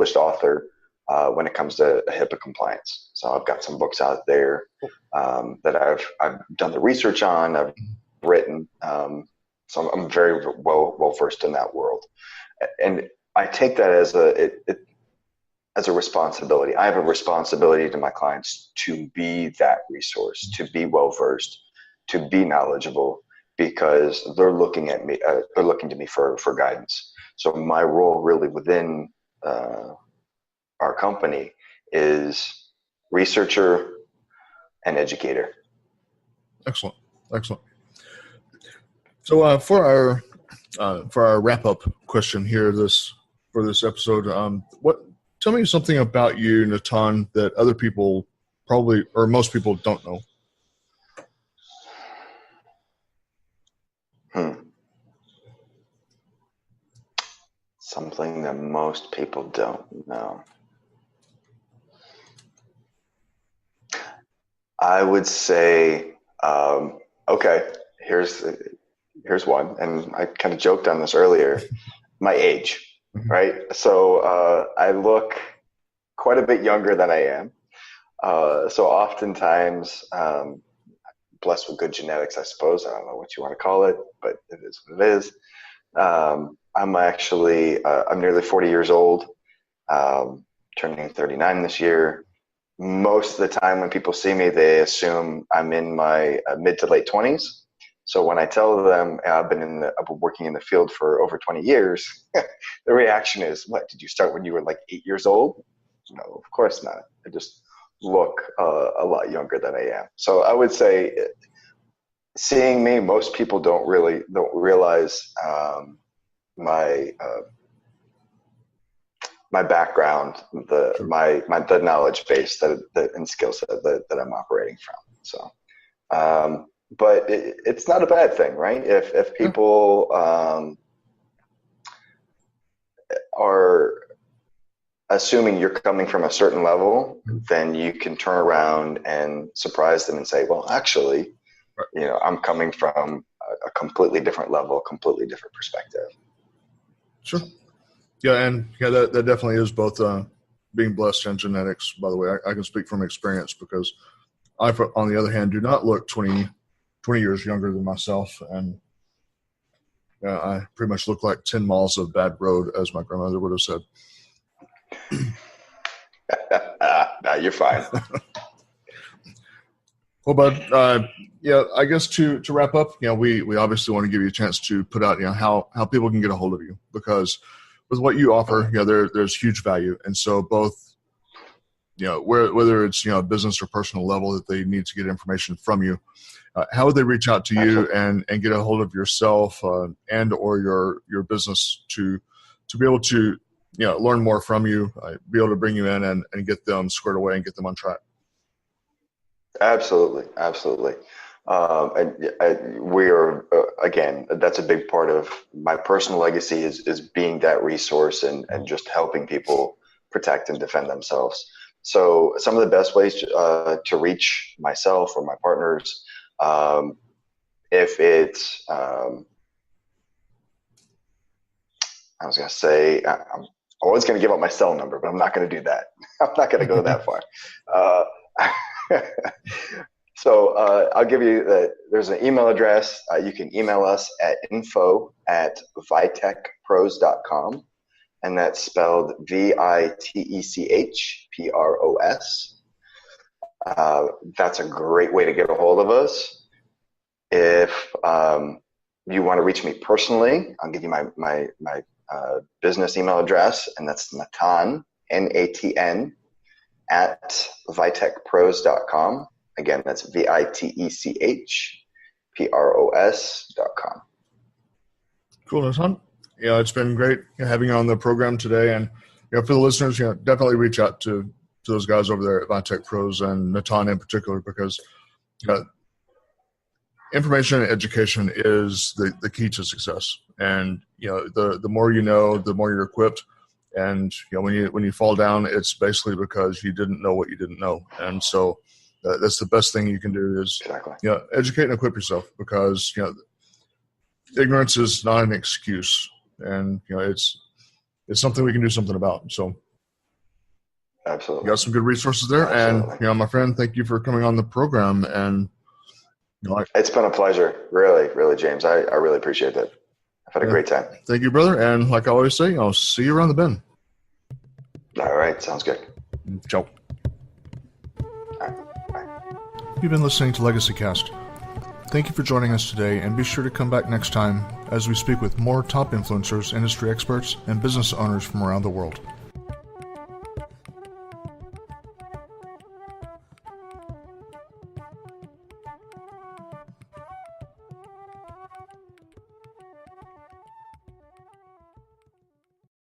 published author when it comes to HIPAA compliance. So I've got some books out there that I've done the research on, I've written. So I'm very well versed in that world, and I take that as a responsibility. I have a responsibility to my clients to be that resource, to be well versed, to be knowledgeable, because they're looking at me. They're looking to me for guidance. So my role really within our company is researcher and educator. Excellent. So for our wrap up question here for this episode, tell me something about you, Natan, that other people probably, or most people, don't know. Something that most people don't know. I would say, okay, here's one, and I kind of joked on this earlier. My age, right? So I look quite a bit younger than I am. So oftentimes, blessed with good genetics, I suppose. I don't know what you want to call it, but it is what it is. I'm actually, I'm nearly 40 years old, turning 39 this year. Most of the time when people see me, they assume I'm in my mid to late 20s. So when I tell them I've been working in the field for over 20 years, the reaction is, what, did you start when you were like 8 years old? No, of course not. I just look a lot younger than I am. So I would say, seeing me, most people don't realize my background, the knowledge base and skill set that I'm operating from. So, but it's not a bad thing, right? If people are assuming you're coming from a certain level, then you can turn around and surprise them and say, well, actually, I'm coming from a completely different level, completely different perspective. Sure. Yeah, and that definitely is both being blessed and genetics, by the way. I can speak from experience because I, on the other hand, do not look 20 years younger than myself. And I pretty much look like 10 miles of bad road, as my grandmother would have said. No, you're fine. Well, bud, I guess to wrap up, we obviously want to give you a chance to put out, how people can get a hold of you, because with what you offer, there's huge value. And so both, whether it's, business or personal level that they need to get information from you, how would they reach out to you and get a hold of yourself and or your business to be able to, learn more from you, be able to bring you in and get them squared away and get them on track? Absolutely. And we are, again, that's a big part of my personal legacy is being that resource and just helping people protect and defend themselves. So some of the best ways to reach myself or my partners, if it's, I was going to say, I'm always going to give up my cell number, but I'm not going to do that. I'm not going to go that far. So I'll give you there's an email address. You can email us at info@vitechpros.com, and that's spelled VITECHPROS. That's a great way to get a hold of us. If you want to reach me personally, I'll give you my business email address, and that's Natan, Natn, @vitechpros.com. Again, that's VITECHPROS.com. Cool, Natan. It's been great having you on the program today. And for the listeners, definitely reach out to those guys over there at ViTech Pros and Natan in particular, because information and education is the key to success. And the more you know, the more you're equipped. And when you fall down, it's basically because you didn't know what you didn't know. And so that's the best thing you can do is educate and equip yourself, because ignorance is not an excuse, and it's something we can do something about. So Absolutely. You got some good resources there. Absolutely. And, my friend, thank you for coming on the program. And, it's been a pleasure. Really, really, James. I really appreciate it. I've had a great time. Thank you, brother. And like I always say, I'll see you around the bend. All right. Sounds good. Ciao. All right. Bye. You've been listening to Legacy Cast. Thank you for joining us today, and be sure to come back next time as we speak with more top influencers, industry experts, and business owners from around the world.